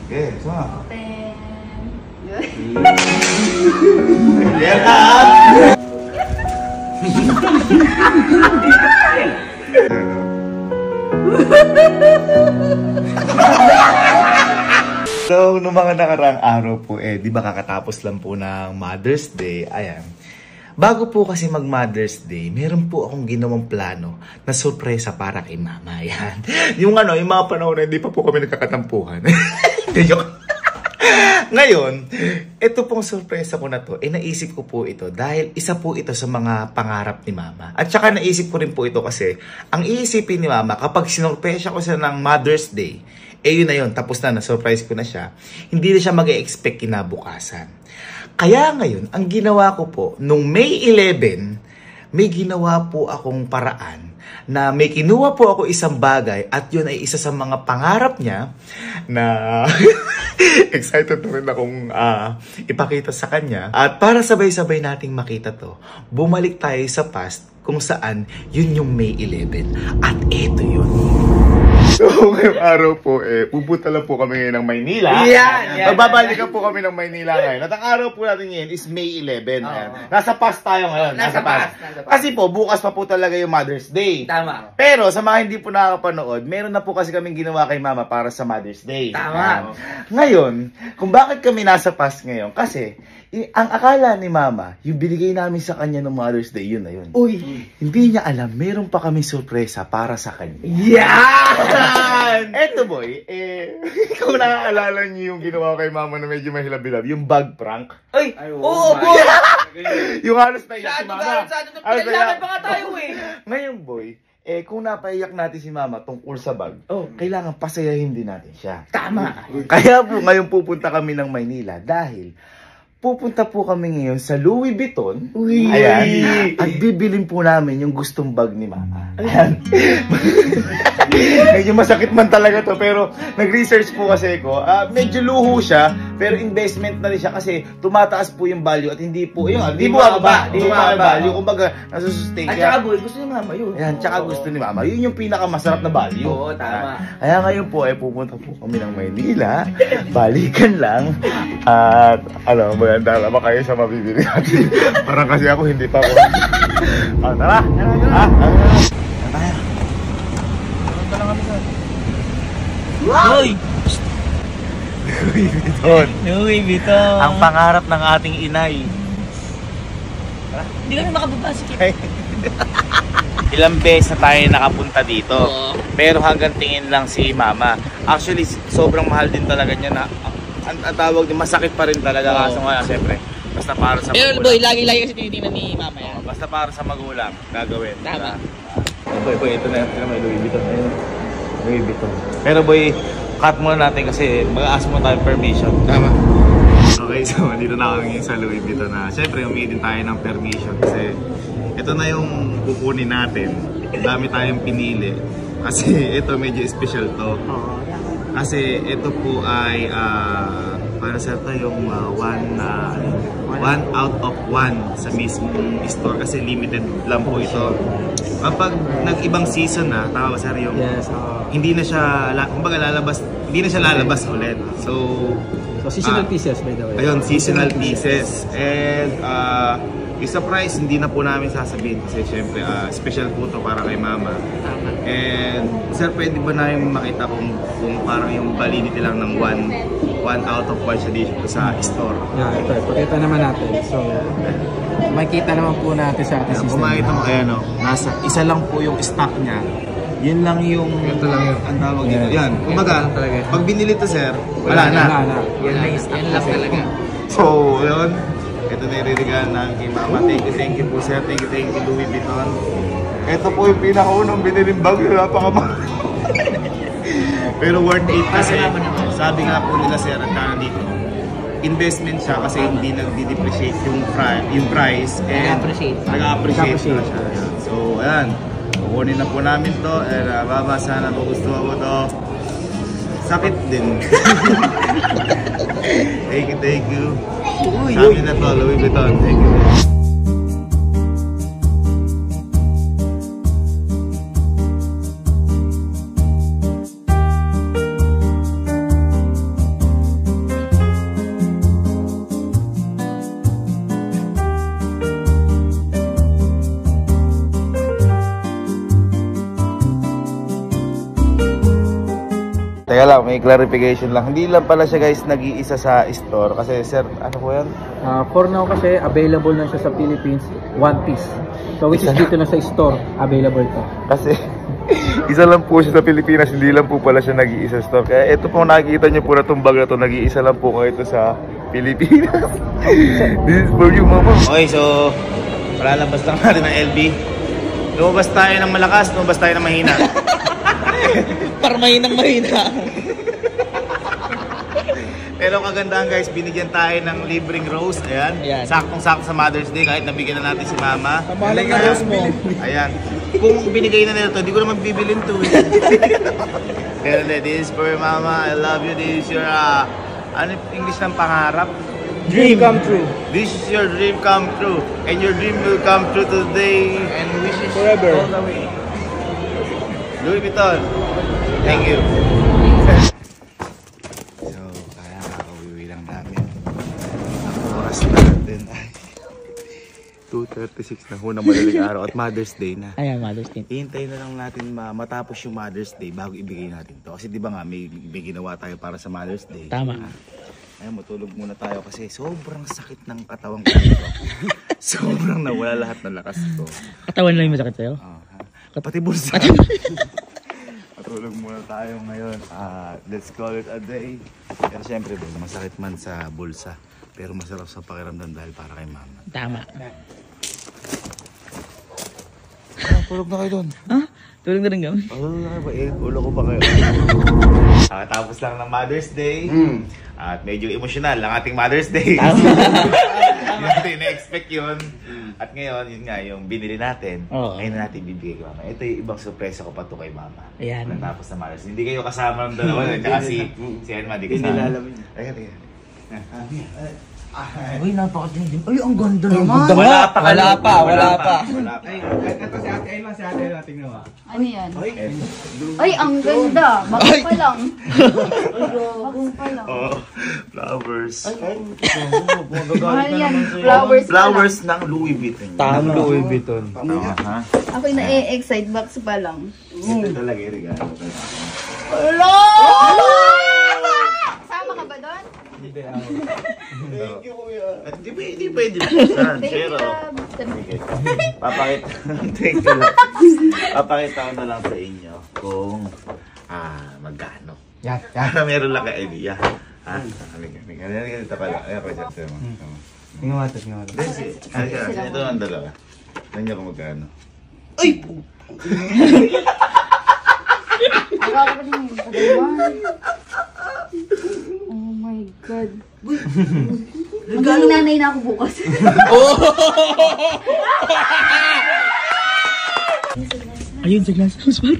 Okay, sama. Open. Yan So, noong mga nakaraang araw po, di ba kakatapos lang po ng Mother's Day, ayan. Bago po kasi mag Mother's Day, meron po akong ginawang plano na sorpresa para kay Mama, ayan. Yung mga panahon na hindi pa po kami nagkakatampuhan. Ngayon, ito pong sorpresa ko na to, naisip ko po ito dahil isa po ito sa mga pangarap ni Mama. At saka naisip ko rin po ito kasi, ang iisipin ni Mama, kapag sinurpresa ko siya ng Mother's Day, yun na yun, tapos na, na-surprise ko na siya, hindi na siya mag-e-expect kinabukasan. Kaya ngayon, ang ginawa ko po, nung May 11, may ginawa po akong paraan na may kinuha po ako isang bagay at yun ay isa sa mga pangarap niya na excited na rin akong ipakita sa kanya. At para sabay-sabay nating makita to, bumalik tayo sa past kung saan yun yung May 11. At eto yun. So, ngayong araw po, pupunta lang po kami ngayon ng Maynila. Magbabalikan po kami ng Maynila ngayon. At ang araw po natin ngayon is May 11. Nasa past tayo ngayon. Nasa past. Kasi po, bukas pa po talaga yung Mother's Day. Tama. Pero, sa mga hindi po nakakapanood, meron na po kasi kaming ginawa kay Mama para sa Mother's Day. Tama. Ngayon, kung bakit kami nasa past ngayon, kasi, ang akala ni Mama, yung binigay namin sa kanya ng Mother's Day, yun na yun. Uy! Hindi niya alam, meron pa kami sorpresa para sa kanya. Yan! Eto boy, kung nakaalala niyo yung ginawa kay Mama na medyo mahilab-hilab, yung bag prank. Ay! Oo, boy! Yung halos na iyak si Mama. Pinaglaban pa nga tayo Ngayon boy, kung napaiyak natin si Mama tungkol sa bag, kailangan pasayahin din natin siya. Tama! Kaya po, ngayon pupunta kami ng Maynila dahil pupunta po kami ngayon sa Louis Vuitton. Ayan. At bibilin po namin yung gustong bag ni Mama. Ayan. Medyo masakit man talaga to, pero nag-research po kasi ko. Medyo luho siya, pero investment na rin siya kasi tumataas po yung value at hindi po, hindi po baba. Hindi po value. Kumbaga, nasusustain. At saka boy, gusto ni Mama yun. Ayan, tsaka gusto ni Mama. Yun yung pinakamasarap na value. Oo, tama. Kaya ngayon po, pupunta po kami ng Maynila. Balikan lang. At, maganda naman kayo sa mabibili natin. Parang kasi ako, hindi pa ako. Tara! Tara! Punta lang kami sir. Uy! Louis Vuitton. Louis Vuitton. Ang pangarap ng ating inay. Hindi kami makababasik. Ilang beses na tayo nakapunta dito. Pero hanggang tingin lang si Mama. Actually, sobrang mahal din talaga niya na ang tawag din, masakit pa rin talaga. Kaso nga, siyempre, basta para sa Pero magulang. boy, lagi-lagi kasi tinitingnan ni Mama yan. Basta para sa magulang, gagawin. Tama. Boy, ito na may Louis Vuitton. Louis Vuitton. Pero boy, cut muna natin kasi mag-ask mo tayo permission. Tama. Okay, so dito na kami ngayon sa Louis Vuitton na siyempre humingi din tayo ng permission kasi ito na yung kukunin natin. Dami tayong pinili kasi ito medyo special to. Kasi ito po ay para sa ito yung one out of one sa mismong store kasi limited lang po ito. Kapag nag-ibang season na, tama ba sir yung hindi na siya kumbaga hindi na siya lalabas ulit. So seasonal pieces by the way. Ayun, seasonal pieces. And yung sa price, hindi na po namin sasabihin kasi syempre special po to para kay Mama. And sir, pwede ba na yung makita kung parang yung validity lang ng one out of one siya dito sa store? Yeah, ito. Pakita naman natin. So, makikita naman po natin sa ating system. Kung makita mo, ayan o, nasa isa lang po yung stock niya. Yun lang yung, ito lang yung ang tawag dito. Yan, kumbaga, pag binili to sir, wala na. Yan lang talaga. So, yun. Ito na yung ririgalan namin kay Mama. Thank you po sir. Thank you Louis Vuitton. Ito po yung pinakaunang biniling bag. Napakamahal. Pero worth it kasi sabi nga po nila sir at dito investment siya kasi hindi nagdi-depreciate yung price and nag-appreciate na siya. So ayan, kukunin na po namin to. Mama, sana magustuhan mo to. Sakit din. Thank you. Sabi na to, Louis Vuitton. Thank you. may clarification lang. Hindi lang pala siya guys nag-iisa sa store. Kasi sir, ano po yan? For now kasi, available na siya sa Philippines, one piece. So which is dito na sa store, available to. Kasi isa lang po siya sa Pilipinas, hindi lang po pala siya nag-iisa store. Kaya ito po nakikita niyo po na itong bag na ito, nag-iisa lang po kayo ito sa Pilipinas. This is for you, mama. Okay, so palalabas lang natin ng LB. Lumabas tayo ng malakas, lumabas tayo ng mahina. Para mahinang-mahina. Pero kagandahan guys, binigyan tayo ng libreng rose. Ayan. Ayan. Saktong-sakto sa Mother's Day kahit nabigyan na natin si Mama. Tamalang na rose mo. Ayan. Kung binigay na nila to, hindi ko naman bibilin to. Pero this is for Mama. I love you. This is your, ano English ng pangarap? Dream come true. This is your dream come true. And your dream will come true today. And wishes Forever. all the way. Louis Vuitton. Thank you. So, kaya kakauwi lang namin. Ang oras natin ay 2:36 na ho ng madaling araw at Mother's Day na. Ayan, Mother's Day. Hintayin na lang natin matapos yung Mother's Day bago ibigay natin to. Kasi di ba nga may ginawa tayo para sa Mother's Day. Tama. Ayun, matulog muna tayo kasi sobrang sakit ng katawan ko dito. Sobrang nawala lahat ng lakas ko. Katawan lang yung masakit sa'yo? Pati bulsa. Matulog muna tayo ngayon. Let's call it a day. Pero syempre, masakit man sa bulsa. Pero masarap sa pakiramdam dahil para kay Mama. Tama. Tulog na kayo doon. Ha? Tulog na rin kami. Ulo ko pa kayo. Tapos lang ng Mother's Day. At medyo emosyonal ang ating Mother's Day. Hindi natin na-expect yun. At ngayon, yun nga, yung binili natin. Ngayon na natin bibigay kay Mama. Ito yung ibang surpresa ko pa to kay Mama. Ayan. Tapos na Mother's Day. Hindi kayo kasama ng dalawa. Tsaka si Enma, di kasama. Hindi lalamin. Uy, napakadilim. Ay, ang ganda naman. Wala pa. Ito si Ate Ayla, tingnan mo. Ano yan? Ay, ang ganda. Bagong pa lang. Bagong pa lang. Flowers. Mahal yan. Flowers pa lang. Flowers ng Louis Vuitton. Tama. Louis Vuitton. Ako'y na-excite box pa lang. Ito talaga yung regalo. Hello! Sama ka ba doon? Thank you, kuya. Hindi pwede buksan. Pero, papakita. Thank you lang. Papakita ko na lang sa inyo kung magkano. Yan. Meron lang ka idea. Ganito pala. Ayan pa siya. Tingnan mo ito. Ito ang dalawa. Tingnan kung magkano. Akala ko din yung pagkaman. Oh my God. Magiging nanay na ako bukas. Ayun, sa glass house, par.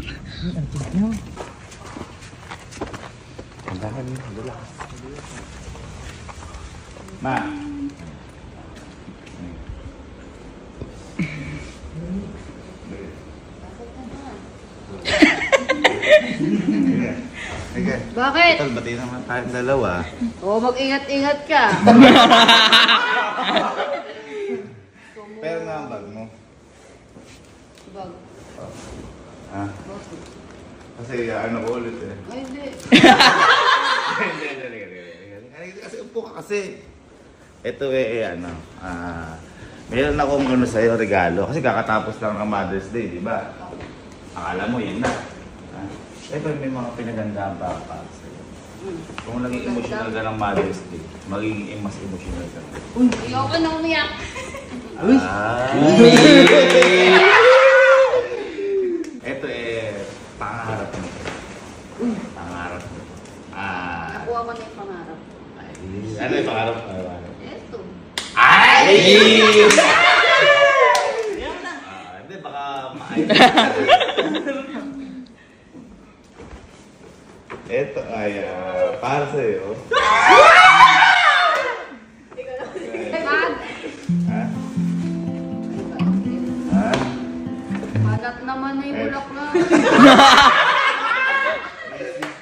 Ma. Bakit? Tal, bati naman tayong dalawa. Oo, mag-ingat-ingat ka. Pero nga ang bag mo. Bag. Kasi ano ko ulit eh. Ay, hindi. Hindi. Kasi upo ka kasi. Ito meron akong ano sa'yo, regalo. Kasi kakatapos lang ng Mother's Day, di ba? Akala mo yun na. Ito may mga pinagandaan para sa'yo. Kung naging emotional ka ng Mother's Day, magiging mas emotional ka. Ayoko na umiyak. Ito pangarap mo. Pangarap mo. Nakuha ko na yung pangarap. Ano yung pangarap mo? Eto. Ay! Hindi, baka maayos. Ito ay para sa'yo. Bag. Ha? Magat naman na yung bulaklak.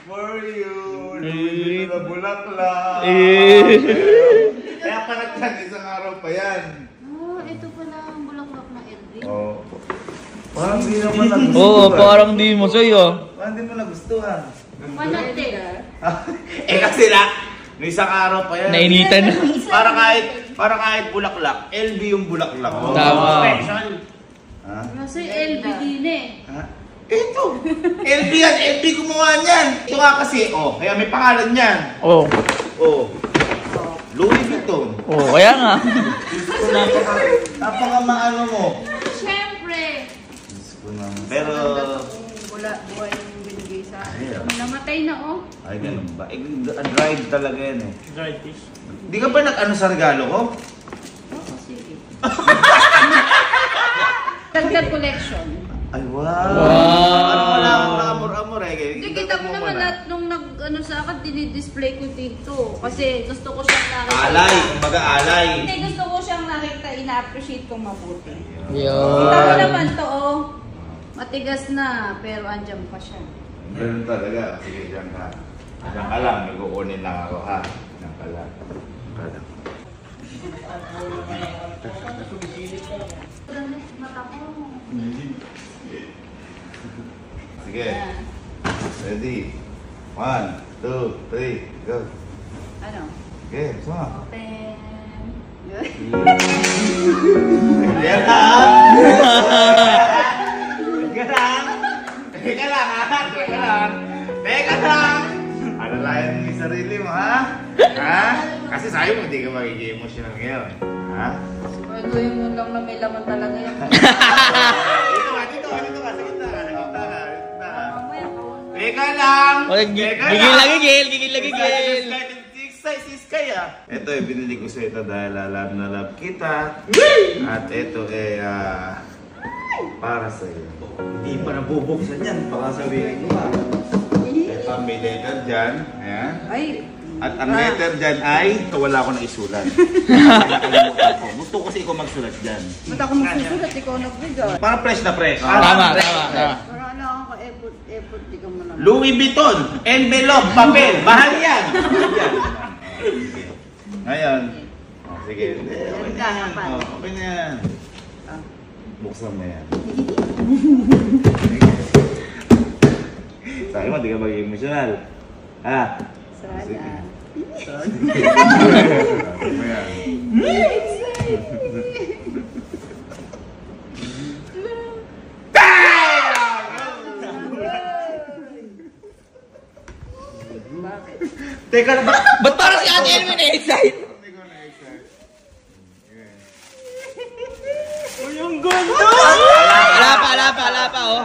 For you, Louis na bulaklak. Kaya pa isang araw pa yan. Ito pala ang bulaklak na LV. Oh. Parang di naman nagustuhan. Oo, parang di mo sa'yo. Parang di mo nagustuhan. Manate. Eh kasi may isang araw pa yan. Nainitan na. Para kahit bulaklak, LB yung bulaklak. Tama. Special. Ha? Kasi LB din eh. Ha? Ito. LB yan. LB gumawa niyan. Ito nga kasi, kaya may pangalan niyan. Oh. Louis Vuitton. Kaya nga. Napaka maano mo. Siyempre. Pero... Buhay yung binigay sa Ayun. akin. Namatay na Ay, ganun ba? Dried talaga yan eh. Dried fish. Di ka ba nag-ano sa regalo ko? Oo, sige. Dagdag collection. Ay, wow. Wow. Wala akong amor-amor eh. Hindi, kita mo naman at nung nag-ano sa akin, dinidisplay ko dito. Kasi gusto ko siyang nakita. Alay, kumbaga alay. Hindi, gusto ko siyang nakita, ina-appreciate kong mabuti. Yo. Kita mo naman to, matigas na, pero andyan pa siya. Ganun talaga. Sige, dyan ka. Dyan ka lang, nag-uunin lang ako ha. Dyan ka lang. Mata ko. Sige. Ready? 1, 2, 3, go. Ano? Okay, sama. Open. Yan ha! Teka lang ha! Teka lang! Ano lang yung sarili mo ha? Ha? Kasi sa'yo mo, hindi ka magiging emotional ngayon. Ha? Siguraduhin mo lang na may laman talaga yan. Dito ka. Sa gitna ka. Mamaya, kawan. Teka lang! Gigil lang gigil. Siskay ah! Ito binili ko sa ito dahil love na love kita. At ito para sa iyo. Hindi pa nabubuksan yan. Baka sabihin ko ha. Ito may letter dyan. Ayan. Ay! At ang letter dyan ay wala ko na isulat. Nakalimutan ko. Gusto ko kasi ikaw magsulat dyan. Ba't ako magsusulat? Ikaw nagbigay. Para fresh na fresh. Tama. Para lang ako ka-effort, di ka man lang. Louis Vuitton, envelope, papel, mahal yan. Ngayon, sige. Okay na yan. Okay na yan. Buksan mo yan. Sabi mo, di ka maging emotional. Ha? Sige. Buksan mo yan. Teka na ba? Ba't parang si Ate Elmi na-excite? Yung ganda! Wala pa, oh.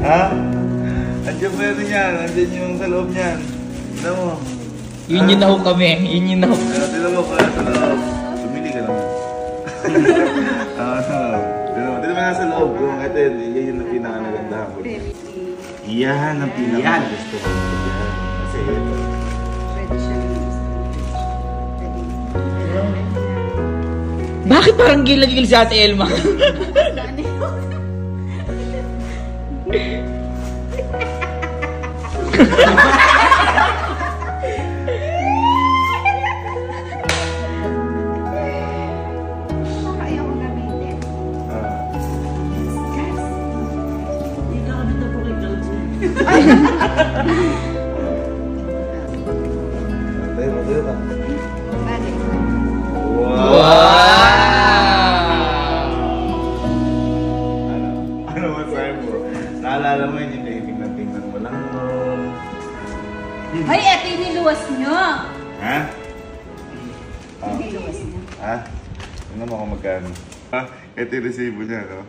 Ha? Andiyan ba yun yan? Andiyan yung sa loob niyan. Tignan mo. Yun na ho kami. Yun na ho. Tignan mo kaya sa loob. Sumili ka naman. Tignan mo nasa loob. Ito yan yung pinaka-nagandahan ko. Yan ang pinaka-gusto ko. Yan. Kasi ito. Pwede siya. Bakit parang gila-gil si Ate Elma? Ayaw ko gamitin. Tayo ba? Bakit? Ano masahe mo? Naalala mo yun yung tingnan mo lang mo. Ay, eto yung niluwas nyo. Ha? Niluwas nyo. Ha? Tingnan mo kung magkano. Ha? Ito yung resibo niya, no?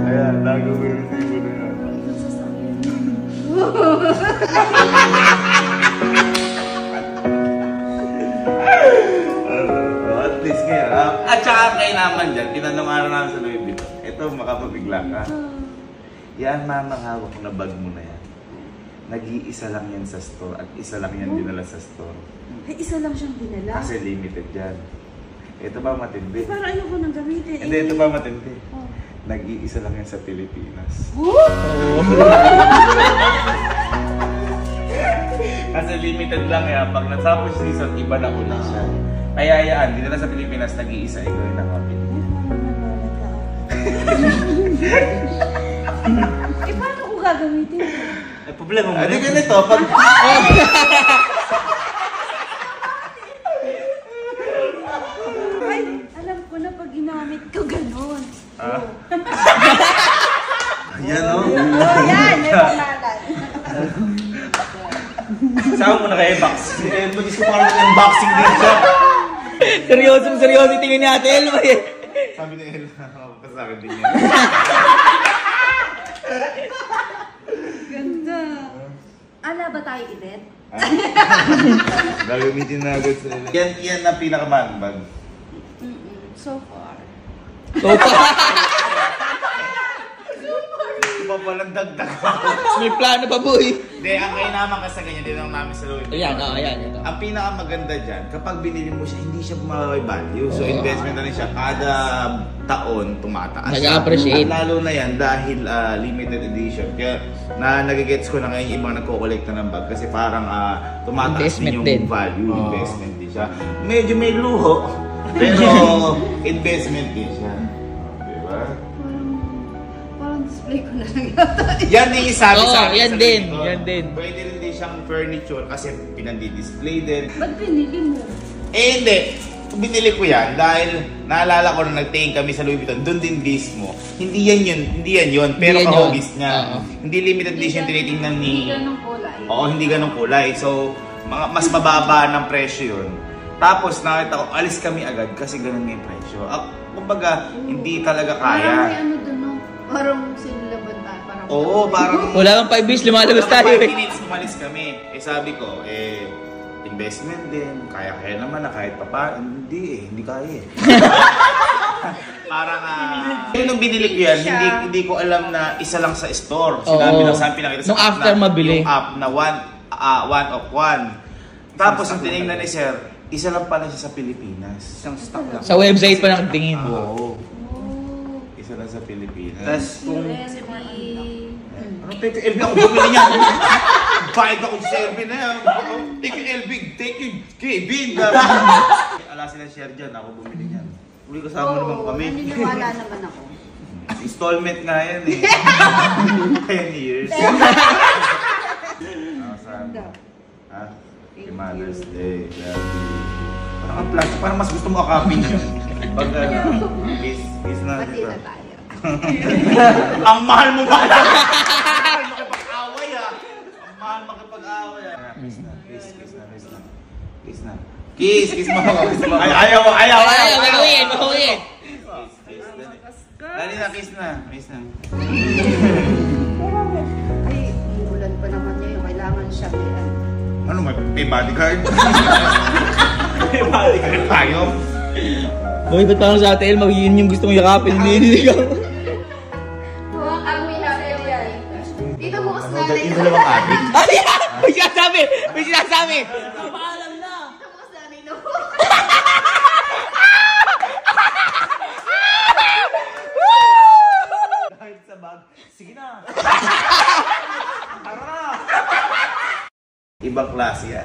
Ayan, lago mo yung resibo na yan. At least ngayon, at saka kayo naman dyan, pinanamaran namin sa Louis Vuitton. Ito, makapabigla ka. Yan, mama, hawak na bag mo na yan. Nag-iisa lang yan sa store at isa lang yan dinala sa store. Ay, isa lang siyang dinala. Kasi limited yan. Ito ba matindi? Para ayoko nang gamitin. Hindi, ito ba matindi? Nag-iisa lang yan sa Pilipinas. Kasi limited lang yan. Pag natapos season, iba na una siya. Kaya yan, dito na sa Pilipinas, nag-iisa ikaw yung nakapili. Eh, paano ko gagamitin? Ay, problema mo. Ano ganito? Pag... Ay, alam ko na pag ginamit ko ganun. Ah? Yan o. Oh, yan, may pangalan. Saan mo na kayo box? Magis ko parang unboxing din siya. Seryoso tingin ni Ate Elma eh. Sabi ni Elma, sa akin din yan. Ganda. Ala ba tayo event? Gagamitin na agad sa nila. Yan ang pinakamahal bag. So far. Iba palang dagdag. May plano pa boy. Hindi, ang kayo naman kasi ganyan din ang namin sa Louis Vuitton. Ayan, ayan. Ang pinakamaganda dyan, kapag binili mo siya, hindi siya bumabay value. So, investment na rin siya. Kada taon, tumataas. Nag-appreciate. At lalo na yan dahil limited edition. Kaya nagigets ko na ngayon yung ibang nagko-collecta ng bag kasi parang tumataas Investment din yung din. value. Investment din siya. Medyo may luho, pero investment din siya. Diba? Parang display ko na lang yata. Yan din yung sabi Oo, sa akin. yan sa din, Louis Vuitton. yan din. Pwede rin din siyang furniture kasi pinandi-display din. Ba't binili mo? Eh hindi. Binili ko yan dahil naalala ko na nagtingin kami sa Louis Vuitton, doon din mismo. Hindi yan yun. Pero Hindi yan kahugis yun. niya. Oo. Hindi limited edition tinitingnan ni... Hindi ganong kulay. Oo, hindi ganong kulay. So, mas mababa ng presyo yun. Tapos nakita ko, alis kami agad kasi ganun nga yung presyo. Kumbaga, hindi talaga Parang may kaya. ano dun, no? Parang sinilaban tayo. Parang Oo, parang... Wala kang 5 days, lumalabas tayo 5 eh. minutes, umalis kami. Eh sabi ko, investment din. Kaya naman na kahit pa. Hindi kaya eh. Parang, nung binili ko yan, hindi ko alam na isa lang sa store. Sinabi Oo. lang sa akin, pinakita sa Nung app after mabili. Yung app na one of one. Tapos ang tinignan ni Sir, isa lang pala siya sa Pilipinas. Isang stock lang. Sa website pa nakatingin. Oo. Isa lang sa Pilipinas. Tapos kung... Ano, take you LB ako bumili niya. Bayad ako sa LB na yan. Take you LB, take you Kevin. Ala sila share dyan, ako bumili niyan. Uli kasama naman kami. naniniwala naman ako. Installment nga yan eh. 10 years. Ha? Happy Mother's Day. Parang ang plastic, parang mas gusto mo akapin yun. Pag kiss na. Pati na tayo. Ang mahal mo ba? Makipag-away ah. Ang mahal makipag-away ah. Kiss na. Kiss mo. Ayaw. Baguhin. Dali na, kiss na. Ay, umulan pa naman niya yung kailangan siya. Ano, may bodyguard? May bodyguard tayo? Boy, ba't parang sa Ate Elma, yun yung gusto mong yakapin, hindi ka. Huwag kami na yan. Dito mo kasi natin. Yung dalawang adik. May sinasabi! Paalam na. Dito mo kasi natin. Dahil sa bag, sige na. Tara na. Ibang klase yan.